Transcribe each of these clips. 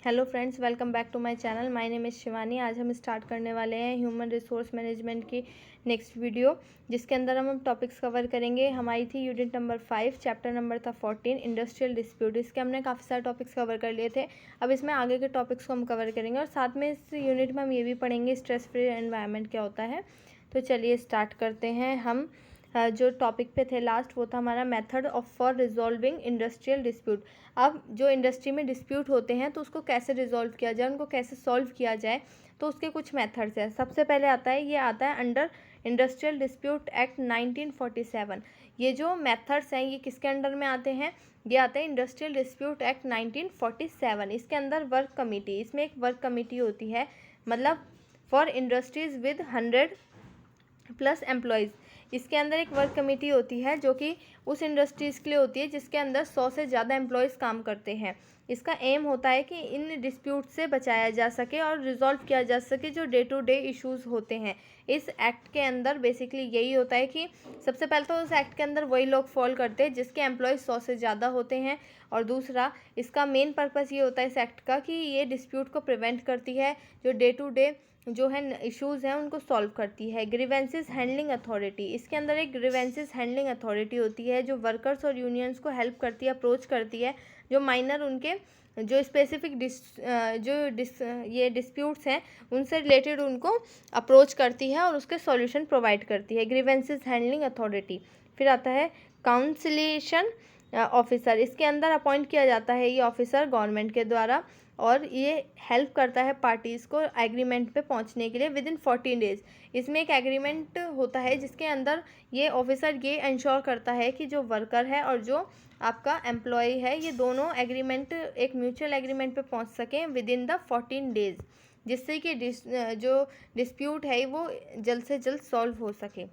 Hello friends, welcome back to my channel. My name is Shivani. आज हम start करने वाले हैं ह्यूमन रिसोर्स मैनेजमेंट की नेक्स्ट वीडियो, जिसके अंदर हम टॉपिक्स कवर करेंगे। हमारी थी यूनिट नंबर 5, चैप्टर नंबर था 14 इंडस्ट्रियल डिस्प्यूट। इसके हमने काफ़ी सारे टॉपिक्स कवर कर लिए थे। अब इसमें आगे के टॉपिक्स को हम कवर करेंगे और साथ में इस यूनिट में हम ये भी पढ़ेंगे स्ट्रेस फ्री एनवायरनमेंट क्या होता है। तो चलिए स्टार्ट करते हैं। हम जो टॉपिक पे थे लास्ट, वो था हमारा method of for resolving industrial dispute. अब जो इंडस्ट्री में डिस्प्यूट होते हैं तो उसको कैसे रिजॉल्व किया जाए, उनको कैसे सॉल्व किया जाए, तो उसके कुछ मेथड्स हैं। सबसे पहले आता है अंडर इंडस्ट्रियल डिस्प्यूट एक्ट 1947। ये जो मेथड्स हैं ये किसके अंडर में आते हैं? ये आता है इंडस्ट्रियल डिस्प्यूट एक्ट 1947। इसके अंदर वर्क कमेटी, इसमें एक वर्क कमेटी होती है, मतलब फॉर इंडस्ट्रीज विद 100+ एम्प्लॉयज़। इसके अंदर एक वर्क कमेटी होती है जो कि उस इंडस्ट्रीज़ के लिए होती है जिसके अंदर 100 से ज़्यादा एम्प्लॉयज़ काम करते हैं। इसका एम होता है कि इन डिस्प्यूट से बचाया जा सके और रिजॉल्व किया जा सके जो डे टू डे इश्यूज़ होते हैं। इस एक्ट के अंदर बेसिकली यही होता है कि सबसे पहले तो उस एक्ट के अंदर वही लोग फॉल करते हैं जिसके एम्प्लॉयज़ 100 से ज़्यादा होते हैं, और दूसरा इसका मेन पर्पस ये होता है इस एक्ट का कि ये डिस्प्यूट को प्रिवेंट करती है, जो डे टू डे जो है इश्यूज़ हैं उनको सॉल्व करती है। ग्रीवेंसेस हैंडलिंग अथॉरिटी, इसके अंदर एक ग्रीवेंसेस हैंडलिंग अथॉरिटी होती है जो वर्कर्स और यूनियंस को हेल्प करती है, अप्रोच करती है, जो माइनर उनके जो स्पेसिफिक ये डिस्प्यूट्स हैं उनसे रिलेटेड उनको अप्रोच करती है और उसके सॉल्यूशन प्रोवाइड करती है। Grievances handling authority. फिर आता है काउंसिलेशन ऑफिसर। इसके अंदर अपॉइंट किया जाता है ये ऑफिसर गवर्नमेंट के द्वारा, और ये हेल्प करता है पार्टीज़ को एग्रीमेंट पे पहुंचने के लिए विद इन 14 डेज़। इसमें एक एग्रीमेंट होता है जिसके अंदर ये ऑफिसर ये इंश्योर करता है कि जो वर्कर है और जो आपका एम्प्लॉय है ये दोनों एग्रीमेंट, एक म्यूचुअल एग्रीमेंट पे पहुंच सकें विद इन द 14 डेज़, जिससे कि जो डिस्प्यूट है वो जल्द से जल्द सॉल्व हो सके।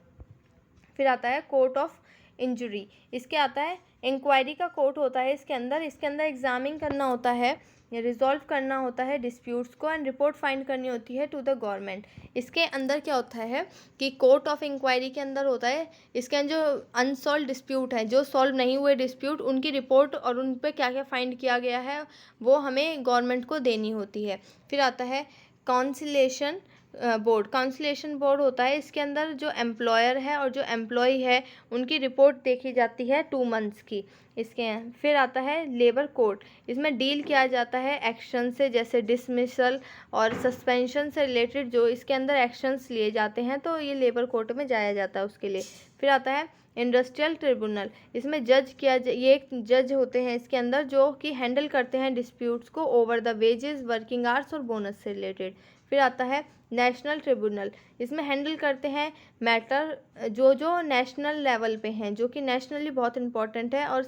फिर आता है कोर्ट ऑफ इंजरी। इसके आता है इंक्वायरी का कोर्ट होता है इसके अंदर एग्जामिन करना होता है, रिजॉल्व करना होता है डिस्प्यूट्स को, एंड रिपोर्ट फाइंड करनी होती है टू द गवर्नमेंट। इसके अंदर क्या होता है कि कोर्ट ऑफ इंक्वायरी के अंदर होता है इसके अंदर जो अनसॉल्व डिस्प्यूट है, जो सॉल्व नहीं हुए डिस्प्यूट, उनकी रिपोर्ट और उन पर क्या क्या फाइंड किया गया है वो हमें गवर्नमेंट को देनी होती है। फिर आता है काउंसिलेशन बोर्ड। काउंसिलेशन बोर्ड होता है इसके अंदर जो एम्प्लॉयर है और जो एम्प्लॉय है उनकी रिपोर्ट देखी जाती है 2 मंथ्स की। इसके फिर आता है लेबर कोर्ट। इसमें डील किया जाता है एक्शन से, जैसे डिसमिसल और सस्पेंशन से रिलेटेड जो इसके अंदर एक्शंस लिए जाते हैं तो ये लेबर कोर्ट में जाया जाता है उसके लिए। फिर आता है इंडस्ट्रियल ट्रिब्यूनल। इसमें ये एक जज होते हैं इसके अंदर जो कि हैंडल करते हैं डिस्प्यूट्स को over the wages, working hours और बोनस से रिलेटेड। फिर आता है नेशनल ट्रिब्यूनल। इसमें हैंडल करते हैं मैटर जो नेशनल लेवल पे हैं, जो कि नेशनली बहुत इंपॉर्टेंट है और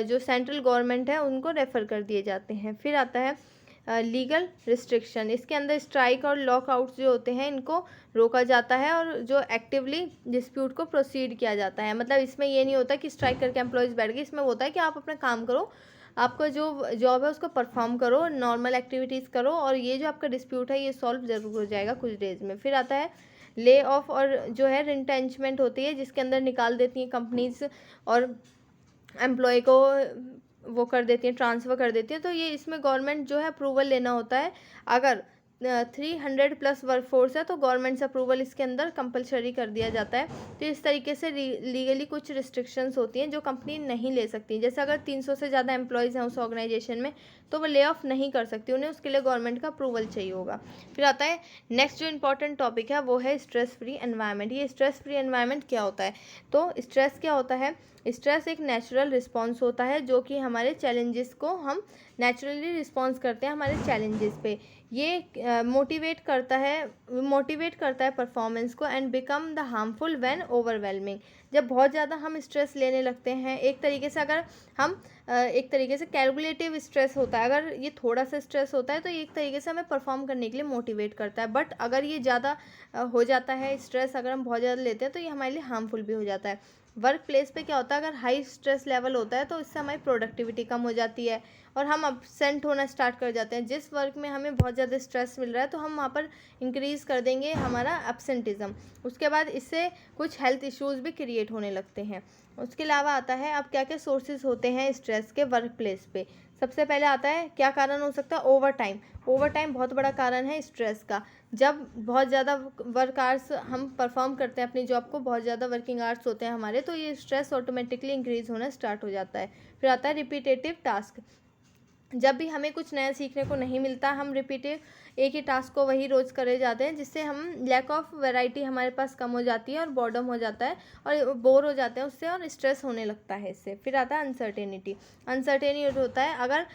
जो सेंट्रल गवर्नमेंट है उनको रेफ़र कर दिए जाते हैं। फिर आता है लीगल रिस्ट्रिक्शन। इसके अंदर स्ट्राइक और लॉकआउट्स जो होते हैं इनको रोका जाता है और जो एक्टिवली डिस्प्यूट को प्रोसीड किया जाता है। मतलब इसमें ये नहीं होता कि स्ट्राइक करके एम्प्लॉयज़ बैठ गए, इसमें होता है कि आप अपना काम करो, आपका जो जॉब है उसको परफॉर्म करो, नॉर्मल एक्टिविटीज़ करो, और ये जो आपका डिस्प्यूट है ये सॉल्व ज़रूर हो जाएगा कुछ डेज़ में। फिर आता है ले ऑफ, और जो है रिटेंचमेंट होती है जिसके अंदर निकाल देती हैं कंपनीज और एम्प्लॉय को वो कर देती हैं, ट्रांसफ़र कर देती हैं। तो ये इसमें गवर्नमेंट जो है अप्रूवल लेना होता है। अगर 300+ वर्क फोर्स है तो गवर्नमेंट से अप्रूवल इसके अंदर कंपलसरी कर दिया जाता है। तो इस तरीके से लीगली कुछ रिस्ट्रिक्शंस होती हैं जो कंपनी नहीं ले सकती। जैसे अगर 300 से ज़्यादा एम्प्लॉयज़ हैं उस ऑर्गेनाइजेशन में तो वो ले ऑफ नहीं कर सकती, उन्हें उसके लिए गवर्नमेंट का अप्रूवल चाहिए होगा। फिर आता है नेक्स्ट जो इंपॉर्टेंट टॉपिक है वो है स्ट्रेस फ्री एनवायरनमेंट। ये स्ट्रेस फ्री एनवायरनमेंट क्या होता है? तो स्ट्रेस क्या होता है? स्ट्रेस एक नेचुरल रिस्पॉन्स होता है जो कि हमारे चैलेंजेस को हम नेचुरली रिस्पॉन्स करते हैं हमारे चैलेंजेस पे। ये मोटिवेट करता है परफॉर्मेंस को, and become the harmful when overwhelming. जब बहुत ज़्यादा हम स्ट्रेस लेने लगते हैं, एक तरीके से अगर हम एक तरीके से कैलकुलेटिव स्ट्रेस होता है, अगर ये थोड़ा सा स्ट्रेस होता है तो ये एक तरीके से हमें परफॉर्म करने के लिए मोटिवेट करता है। बट अगर ये ज़्यादा हो जाता है स्ट्रेस, अगर हम बहुत ज़्यादा लेते हैं तो ये हमारे लिए हार्मफुल भी हो जाता है। वर्क प्लेस पे क्या होता है, अगर हाई स्ट्रेस लेवल होता है तो इससे हमारी प्रोडक्टिविटी कम हो जाती है और हम अपसेंट होना स्टार्ट कर जाते हैं। जिस वर्क में हमें बहुत ज़्यादा स्ट्रेस मिल रहा है तो हम वहाँ पर इंक्रीज़ कर देंगे हमारा अपसेंटिज़म। उसके बाद इससे कुछ हेल्थ इश्यूज़ भी क्रिएट होने लगते हैं। उसके अलावा आता है अब क्या क्या सोर्सेज होते हैं स्ट्रेस के वर्क प्लेस पे। सबसे पहले आता है क्या कारण हो सकता है, ओवर टाइम। ओवर टाइम बहुत बड़ा कारण है स्ट्रेस का। जब बहुत ज़्यादा वर्क आवर्स हम परफॉर्म करते हैं अपनी जॉब को, बहुत ज़्यादा वर्किंग आवर्स होते हैं हमारे, तो ये स्ट्रेस ऑटोमेटिकली इंक्रीज होना स्टार्ट हो जाता है। फिर आता है रिपीटेटिव टास्क। जब भी हमें कुछ नया सीखने को नहीं मिलता, हम रिपीटिव एक ही टास्क को वही रोज़ करे जाते हैं, जिससे हम लैक ऑफ वैरायटी हमारे पास कम हो जाती है और बॉर्डम हो जाता है और बोर हो जाते हैं उससे और स्ट्रेस होने लगता है इससे। फिर आता है अनसर्टेनिटी। अनसर्टेनिटी होता है अगर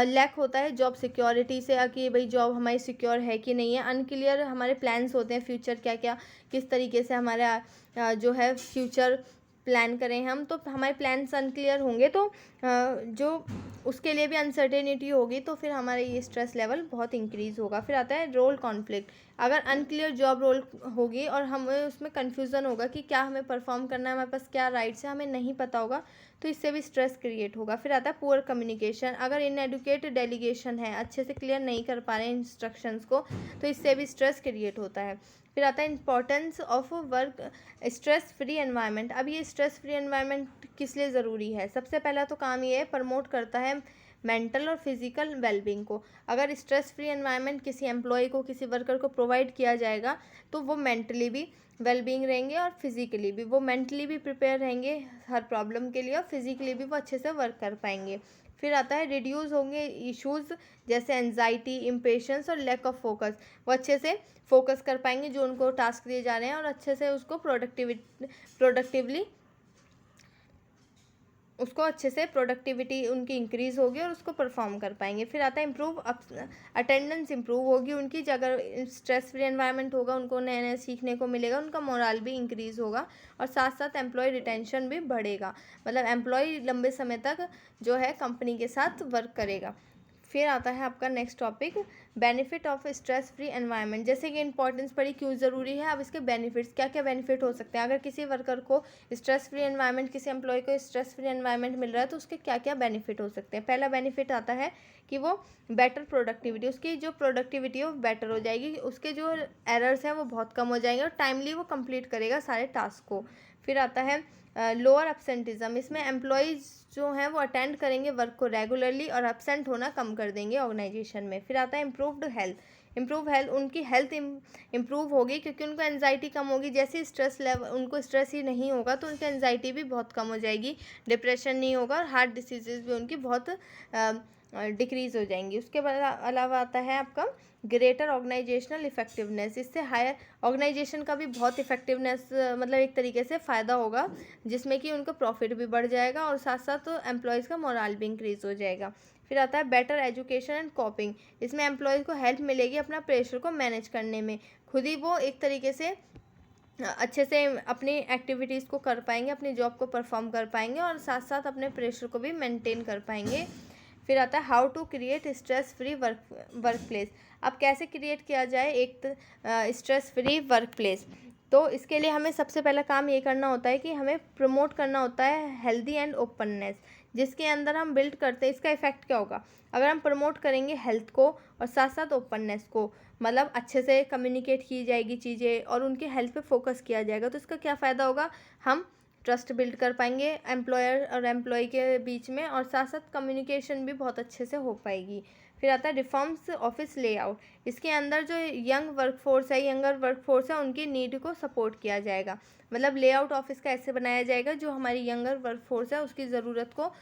लैक होता है जॉब सिक्योरिटी से, कि भाई जॉब हमारी सिक्योर है कि नहीं है। अनक्लियर हमारे प्लान्स होते हैं, फ्यूचर क्या क्या किस तरीके से हमारा जो है फ्यूचर प्लान करें हम, तो हमारे प्लान्स अनक्लियर होंगे तो जो उसके लिए भी अनसर्टेनिटी होगी, तो फिर हमारा ये स्ट्रेस लेवल बहुत इंक्रीज़ होगा। फिर आता है रोल कॉन्फ्लिक्ट। अगर अनक्लियर जॉब रोल होगी और हमें उसमें कन्फ्यूज़न होगा कि क्या हमें परफॉर्म करना है, हमारे पास क्या राइट्स है, हमें नहीं पता होगा, तो इससे भी स्ट्रेस क्रिएट होगा। फिर आता है पुअर कम्युनिकेशन। अगर इनएडुकेट डेलीगेशन है, अच्छे से क्लियर नहीं कर पा रहे हैं इंस्ट्रक्शंस को, तो इससे भी स्ट्रेस क्रिएट होता है। फिर आता है importance of work stress free environment. अब ये स्ट्रेस फ्री एनवायरनमेंट किस लिए ज़रूरी है? सबसे पहला तो काम ये है, प्रमोट करता है मेंटल और फिजिकल वेलबींग को। अगर स्ट्रेस फ्री एनवायरनमेंट किसी एम्प्लॉय को, किसी वर्कर को प्रोवाइड किया जाएगा, तो वो मेंटली भी वेलबींग रहेंगे और फिजिकली भी, वो मेंटली भी प्रिपेयर रहेंगे हर प्रॉब्लम के लिए और फिजिकली भी वो अच्छे से वर्क कर पाएंगे। फिर आता है रिड्यूस होंगे इश्यूज़ जैसे एंजाइटी, इम्पेशंस और लैक ऑफ फोकस। वो अच्छे से फोकस कर पाएंगे जो उनको टास्क दिए जा रहे हैं और अच्छे से उसको प्रोडक्टिविटी उनकी इंक्रीज़ होगी और उसको परफॉर्म कर पाएंगे। फिर आता है इम्प्रूव अटेंडेंस इंप्रूव होगी उनकी। अगर स्ट्रेस फ्री एनवायरनमेंट होगा, उनको नया नया सीखने को मिलेगा, उनका मोरल भी इंक्रीज़ होगा और साथ साथ एम्प्लॉय रिटेंशन भी बढ़ेगा, मतलब एम्प्लॉय लंबे समय तक जो है कंपनी के साथ वर्क करेगा। फिर आता है आपका next topic, benefit of stress free environment. जैसे कि इंपॉर्टेंस पड़ी क्यों ज़रूरी है, अब इसके बेनिफिट्स क्या क्या बेनिफिट हो सकते हैं। अगर किसी वर्कर को स्ट्रेस फ्री एनवायरनमेंट, किसी एम्प्लॉय को स्ट्रेस फ्री एनवायरनमेंट मिल रहा है, तो उसके क्या क्या बेनिफिट हो सकते हैं। पहला बेनिफिट आता है कि वो बेटर प्रोडक्टिविटी, उसकी जो प्रोडक्टिविटी है वो बेटर हो जाएगी, उसके जो एरर्स हैं वो बहुत कम हो जाएंगे और टाइमली वो कंप्लीट करेगा सारे टास्क को। फिर आता है लोअर एब्सेंटिज्म। इसमें एम्प्लॉयज़ जो हैं वो अटेंड करेंगे वर्क को रेगुलरली और एब्सेंट होना कम कर देंगे ऑर्गेनाइजेशन में। फिर आता है इम्प्रूव्ड हेल्थ। उनकी हेल्थ इम्प्रूव होगी क्योंकि उनको एंजाइटी कम होगी। जैसे स्ट्रेस लेवल, उनको स्ट्रेस ही नहीं होगा तो उनकी एंजाइटी भी बहुत कम हो जाएगी, डिप्रेशन नहीं होगा और हार्ट डिसीजेज़ भी उनकी बहुत डिक्रीज़ हो जाएंगी। उसके अलावा आता है आपका ग्रेटर ऑर्गेनाइजेशनल इफेक्टिवनेस। इससे हायर ऑर्गेनाइजेशन का भी बहुत इफेक्टिवनेस, मतलब एक तरीके से फ़ायदा होगा, जिसमें कि उनका प्रॉफिट भी बढ़ जाएगा और साथ साथ तो एम्प्लॉयज़ का मोरल भी इंक्रीज़ हो जाएगा। फिर आता है बेटर एजुकेशन एंड कॉपिंग। इसमें एम्प्लॉयज़ को हेल्प मिलेगी अपना प्रेशर को मैनेज करने में, खुद ही वो एक तरीके से अच्छे से अपनी एक्टिविटीज़ को कर पाएंगे, अपनी जॉब को परफॉर्म कर पाएंगे और साथ साथ अपने प्रेशर को भी मेंटेन कर पाएंगे। फिर आता है how to create stress free work place. अब कैसे क्रिएट किया जाए एक स्ट्रेस फ्री वर्क प्लेस, तो इसके लिए हमें सबसे पहला काम ये करना होता है कि हमें प्रमोट करना होता है हेल्दी एंड ओपननेस, जिसके अंदर हम बिल्ड करते हैं। इसका इफेक्ट क्या होगा, अगर हम प्रमोट करेंगे हेल्थ को और साथ साथ ओपननेस को, मतलब अच्छे से कम्युनिकेट की जाएगी चीज़ें और उनके हेल्थ पे फोकस किया जाएगा, तो इसका क्या फ़ायदा होगा, हम ट्रस्ट बिल्ड कर पाएंगे एम्प्लॉयर और एम्प्लॉय के बीच में और साथ साथ कम्युनिकेशन भी बहुत अच्छे से हो पाएगी। फिर आता है रिफॉर्म्स ऑफिस लेआउट। इसके अंदर जो यंगर वर्कफोर्स है उनकी नीड को सपोर्ट किया जाएगा, मतलब लेआउट ऑफिस का ऐसे बनाया जाएगा जो हमारी यंगर वर्कफोर्स है उसकी ज़रूरत को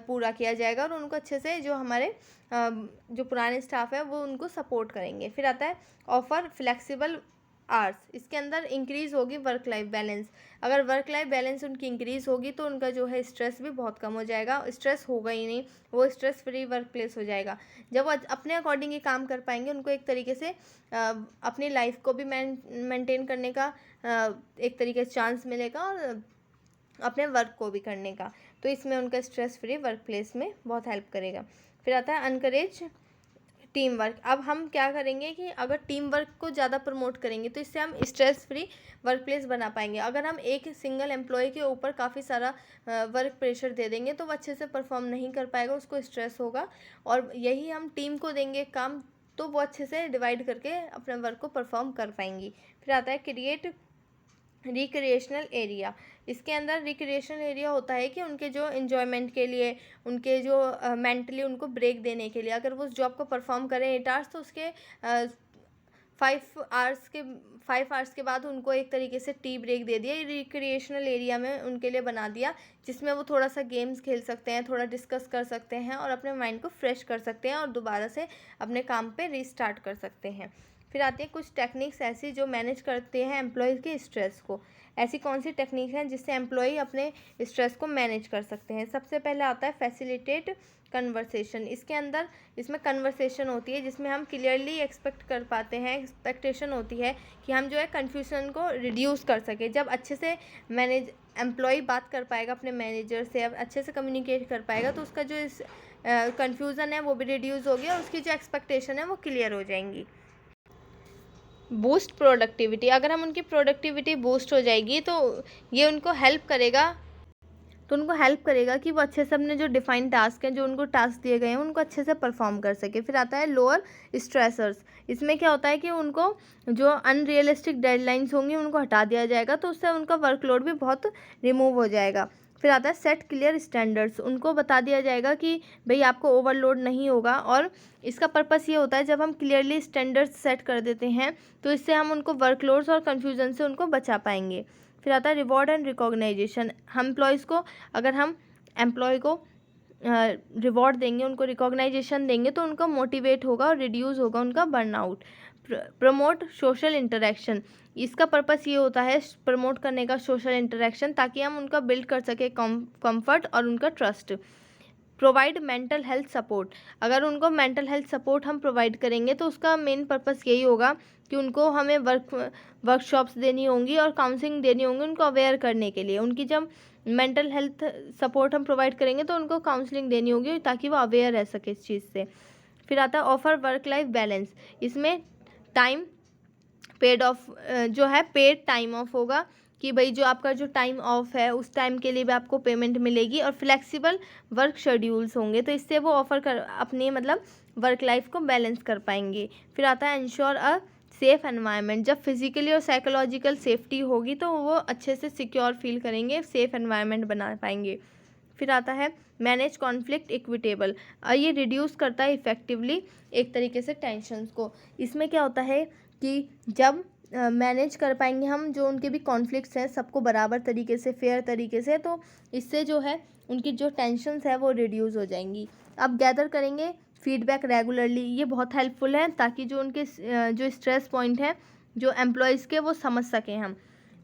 पूरा किया जाएगा और उनको अच्छे से जो हमारे जो पुराने स्टाफ है वो उनको सपोर्ट करेंगे। फिर आता है ऑफर फ्लेक्सिबल आवर्स। इसके अंदर इंक्रीज़ होगी वर्क लाइफ बैलेंस। अगर वर्क लाइफ बैलेंस उनकी इंक्रीज़ होगी तो उनका जो है स्ट्रेस भी बहुत कम हो जाएगा, स्ट्रेस होगा ही नहीं, वो स्ट्रेस फ्री वर्क प्लेस हो जाएगा। जब वो अपने अकॉर्डिंग ही काम कर पाएंगे, उनको एक तरीके से अपनी लाइफ को भी मेंटेन करने का एक तरीके से चांस मिलेगा और अपने वर्क को भी करने का, तो इसमें उनका स्ट्रेस फ्री वर्क प्लेस में बहुत हेल्प करेगा। फिर आता है अनकरेज टीम वर्क। अब हम क्या करेंगे कि अगर टीम वर्क को ज़्यादा प्रमोट करेंगे तो इससे हम स्ट्रेस फ्री वर्क प्लेस बना पाएंगे। अगर हम एक सिंगल एम्प्लॉय के ऊपर काफ़ी सारा वर्क प्रेशर दे देंगे तो वो अच्छे से परफॉर्म नहीं कर पाएगा, उसको स्ट्रेस होगा, और यही हम टीम को देंगे काम तो वो अच्छे से डिवाइड करके अपने वर्क को परफॉर्म कर पाएंगी। फिर आता है क्रिएट रिक्रिएशनल एरिया, इसके अंदर रिक्रिएशनल एरिया होता है कि उनके जो इन्जॉयमेंट के लिए, उनके जो मेंटली उनको ब्रेक देने के लिए, अगर वो उस जॉब को परफॉर्म करें 8 आवर्स तो उसके 5 आवर्स के बाद उनको एक तरीके से टी ब्रेक दे दिया, रिक्रिएशनल एरिया में उनके लिए बना दिया, जिसमें वो थोड़ा सा गेम्स खेल सकते हैं, थोड़ा डिस्कस कर सकते हैं और अपने माइंड को फ्रेश कर सकते हैं और दोबारा से अपने काम पे रीस्टार्ट कर सकते हैं। फिर आती है कुछ टेक्निक्स ऐसी जो मैनेज करते हैं एम्प्लॉयज़ के स्ट्रेस को। ऐसी कौन सी टेक्निक हैं जिससे एम्प्लॉय अपने स्ट्रेस को मैनेज कर सकते हैं? सबसे पहले आता है फैसिलिटेट कन्वर्सेशन। इसमें कन्वर्सेशन होती है जिसमें हम क्लियरली एक्सपेक्ट कर पाते हैं, एक्सपेक्टेशन होती है कि हम जो है कन्फ्यूजन को रिड्यूस कर सकें। जब अच्छे से एम्प्लॉय बात कर पाएगा अपने मैनेजर से, अब अच्छे से कम्युनिकेट कर पाएगा तो उसका जो कन्फ्यूज़न है वो भी रिड्यूस होगी और उसकी जो एक्सपेक्टेशन है वो क्लियर हो जाएंगी। बूस्ट प्रोडक्टिविटी, अगर हम उनकी प्रोडक्टिविटी बूस्ट हो जाएगी तो ये उनको हेल्प करेगा कि वो अच्छे से अपने जो डिफाइंड टास्क हैं, जो उनको टास्क दिए गए हैं, उनको अच्छे से परफॉर्म कर सके। फिर आता है लोअर स्ट्रेसर्स। इसमें क्या होता है कि उनको जो अनरियलिस्टिक डेडलाइंस होंगी उनको हटा दिया जाएगा तो उससे उनका वर्कलोड भी बहुत रिमूव हो जाएगा। फिर आता है सेट क्लियर स्टैंडर्ड्स। उनको बता दिया जाएगा कि भाई आपको ओवरलोड नहीं होगा, और इसका पर्पस ये होता है जब हम क्लियरली स्टैंडर्ड्स सेट कर देते हैं तो इससे हम उनको वर्कलोड्स और कन्फ्यूजन से उनको बचा पाएंगे। फिर आता है रिवॉर्ड एंड रिकॉग्नाइजेशन। हम एम्प्लॉय को रिवॉर्ड देंगे, उनको रिकॉग्नाइजेशन देंगे तो उनका मोटिवेट होगा और रिड्यूस होगा उनका बर्नआउट। Promote social interaction. इसका पर्पस ये होता है प्रमोट करने का सोशल इंटरेक्शन, ताकि हम उनका बिल्ड कर सके कंफर्ट और उनका trust. Provide mental health support. अगर उनको मेंटल हेल्थ सपोर्ट हम प्रोवाइड करेंगे तो उसका मेन पर्पस यही होगा कि उनको हमें वर्कशॉप्स देनी होंगी और काउंसलिंग देनी होंगी उनको अवेयर करने के लिए। उनकी जब मेंटल हेल्थ सपोर्ट हम प्रोवाइड करेंगे तो उनको काउंसलिंग देनी होगी ताकि वो अवेयर रह सके इस चीज़ से। फिर आता है ऑफर वर्क लाइफ बैलेंस। इसमें टाइम पेड ऑफ जो है पेड टाइम ऑफ होगा कि भाई जो आपका जो टाइम ऑफ है उस टाइम के लिए भी आपको पेमेंट मिलेगी, और फ्लेक्सिबल वर्क शेड्यूल्स होंगे तो इससे वो अपनी वर्क लाइफ को बैलेंस कर पाएंगे। फिर आता है इंश्योर अ सेफ़ एनवायरनमेंट। जब फिजिकली और साइकोलॉजिकल सेफ्टी होगी तो वो अच्छे से सिक्योर फील करेंगे, सेफ़ एनवायरनमेंट बना पाएंगे। फिर आता है मैनेज कॉन्फ्लिक्ट इक्विटेबल। ये रिड्यूस करता है इफ़ेक्टिवली एक तरीके से टेंशन्स को। इसमें क्या होता है कि जब मैनेज कर पाएंगे हम जो उनके भी कॉन्फ्लिक्ट्स हैं सबको बराबर तरीके से, फेयर तरीके से, तो इससे जो है उनकी जो टेंशन्स है वो रिड्यूस हो जाएंगी। अब गैदर करेंगे फीडबैक रेगुलरली, ये बहुत हेल्पफुल है ताकि जो उनके जो स्ट्रेस पॉइंट है जो एम्प्लॉयज़ के वो समझ सकें हम।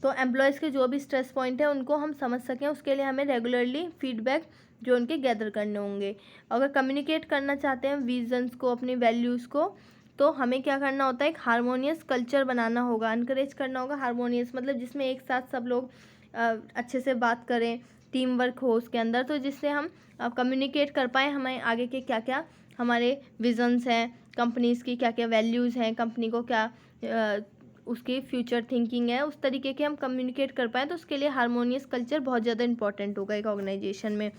तो एम्प्लॉयज़ के जो भी स्ट्रेस पॉइंट है उनको हम समझ सकें, उसके लिए हमें रेगुलरली फीडबैक जो उनके गैदर करने होंगे। अगर कम्युनिकेट करना चाहते हैं विजन्स को, अपनी वैल्यूज़ को, तो हमें क्या करना होता है, एक हारमोनियस कल्चर बनाना होगा, इनकरेज करना होगा। हारमोनियस मतलब जिसमें एक साथ सब लोग अच्छे से बात करें, टीम वर्क हो उसके अंदर, तो जिससे हम कम्युनिकेट कर पाएँ हमें आगे के क्या क्या हमारे विजन्स हैं, कंपनीज़ की क्या क्या वैल्यूज़ हैं, कंपनी को क्या उसकी फ्यूचर थिंकिंग है, उस तरीके के हम कम्युनिकेट कर पाएँ। तो उसके लिए हारमोनियस कल्चर बहुत ज़्यादा इंपॉर्टेंट होगा एक ऑर्गेनाइजेशन में।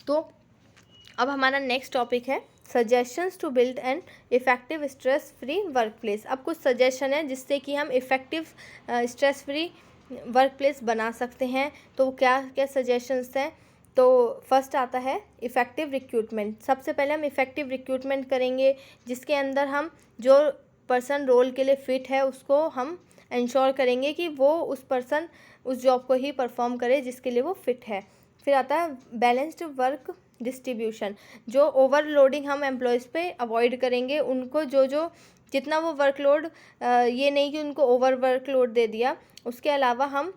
तो अब हमारा नेक्स्ट टॉपिक है suggestions to build an effective stress free work place. अब कुछ सजेशन है जिससे कि हम effective stress free work place बना सकते हैं। तो क्या क्या सजेशंस हैं? तो फर्स्ट आता है इफ़ेक्टिव रिक्रूटमेंट। सबसे पहले हम इफ़ेक्टिव रिक्रूटमेंट करेंगे जिसके अंदर हम जो पर्सन रोल के लिए फ़िट है उसको हम इंश्योर करेंगे कि वो उस पर्सन उस जॉब को ही परफॉर्म करे जिसके लिए वो फ़िट है। फिर आता है बैलेंस्ड वर्क डिस्ट्रीब्यूशन। जो ओवरलोडिंग हम एम्प्लॉयज़ पे अवॉइड करेंगे, उनको जो जितना वो वर्कलोड, ये नहीं कि उनको ओवर वर्कलोड दे दिया, उसके अलावा हम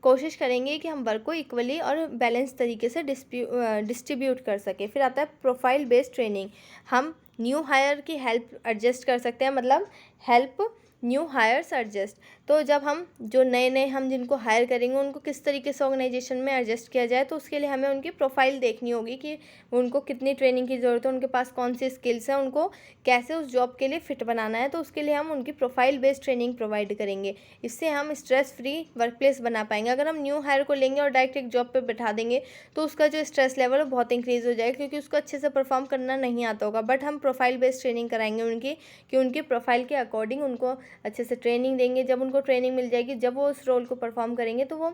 कोशिश करेंगे कि हम वर्क को इक्वली और बैलेंस तरीके से डिस्ट्रीब्यूट कर सकें। फिर आता है प्रोफाइल बेस्ड ट्रेनिंग। हम न्यू हायर की हेल्प एडजस्ट कर सकते हैं, हेल्प न्यू हायर्स एडजस्ट। तो जब हम जो नए हम जिनको हायर करेंगे उनको किस तरीके से ऑर्गेनाइजेशन में एडजस्ट किया जाए, तो उसके लिए हमें उनकी प्रोफाइल देखनी होगी कि उनको कितनी ट्रेनिंग की ज़रूरत है, उनके पास कौन सी स्किल्स हैं, उनको कैसे उस जॉब के लिए फ़िट बनाना है। तो उसके लिए हम उनकी प्रोफाइल बेस्ड ट्रेनिंग प्रोवाइड करेंगे। इससे हम स्ट्रेस फ्री वर्क प्लेस बना पाएंगे। अगर हम न्यू हायर को लेंगे और डायरेक्ट एक जॉब पर बैठा देंगे तो उसका जो स्ट्रेस लेवल है बहुत इंक्रीज़ हो जाएगा, क्योंकि उसको अच्छे से परफॉर्म करना नहीं आता होगा। बट हम प्रोफाइल बेस्ड ट्रेनिंग कराएंगे उनकी, कि उनकी प्रोफाइल के अकॉर्डिंग उनको अच्छे से ट्रेनिंग देंगे। जब उनको उनको ट्रेनिंग मिल जाएगी, जब वो उस रोल को परफॉर्म करेंगे तो वो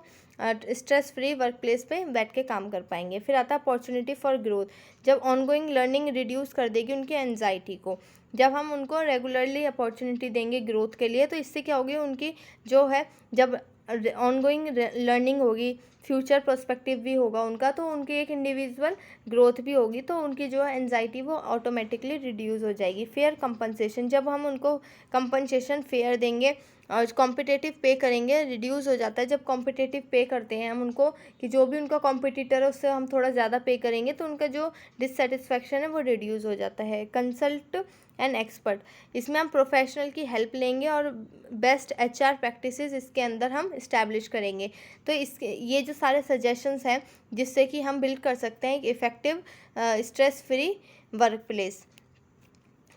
स्ट्रेस फ्री वर्क प्लेस पे बैठ के काम कर पाएंगे। फिर आता है अपॉर्चुनिटी फॉर ग्रोथ, जब ऑनगोइंग लर्निंग रिड्यूस कर देगी उनकी एनजाइटी को। जब हम उनको रेगुलरली अपॉर्चुनिटी देंगे ग्रोथ के लिए, तो इससे क्या होगी, उनकी जो है, जब ऑनगोइंग लर्निंग होगी, फ्यूचर पर्सपेक्टिव भी होगा उनका, तो उनकी एक इंडिविजुअल ग्रोथ भी होगी, तो उनकी जो है एनजाइटी वो ऑटोमेटिकली रिड्यूस हो जाएगी। फेयर कंपनसेशन, जब हम उनको कंपनसेशन फेयर देंगे और कॉम्पिटिटिव पे करेंगे, रिड्यूस हो जाता है जब कॉम्पिटिटिव पे करते हैं हम उनको, कि जो भी उनका कॉम्पिटिटर है उससे हम थोड़ा ज़्यादा पे करेंगे, तो उनका जो डिससेटिस्फैक्शन है वो रिड्यूस हो जाता है। कंसल्ट एंड एक्सपर्ट, इसमें हम प्रोफेशनल की हेल्प लेंगे और बेस्ट एचआर प्रैक्टिसेस इसके अंदर हम इस्टेब्लिश करेंगे। तो इसके ये जो सारे सजेशंस हैं जिससे कि हम बिल्ड कर सकते हैं एक effective stress free work place.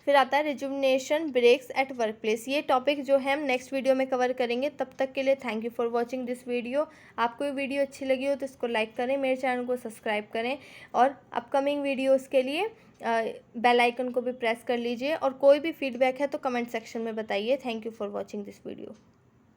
फिर आता है rejuvenation breaks at work place. ये टॉपिक जो है हम नेक्स्ट वीडियो में कवर करेंगे। तब तक के लिए thank you for watching this video. आपको ये वीडियो अच्छी लगी हो तो इसको लाइक करें, मेरे चैनल को सब्सक्राइब करें और अपकमिंग वीडियोस के लिए बेल आइकन को भी प्रेस कर लीजिए। और कोई भी फीडबैक है तो कमेंट सेक्शन में बताइए। Thank you for watching this video.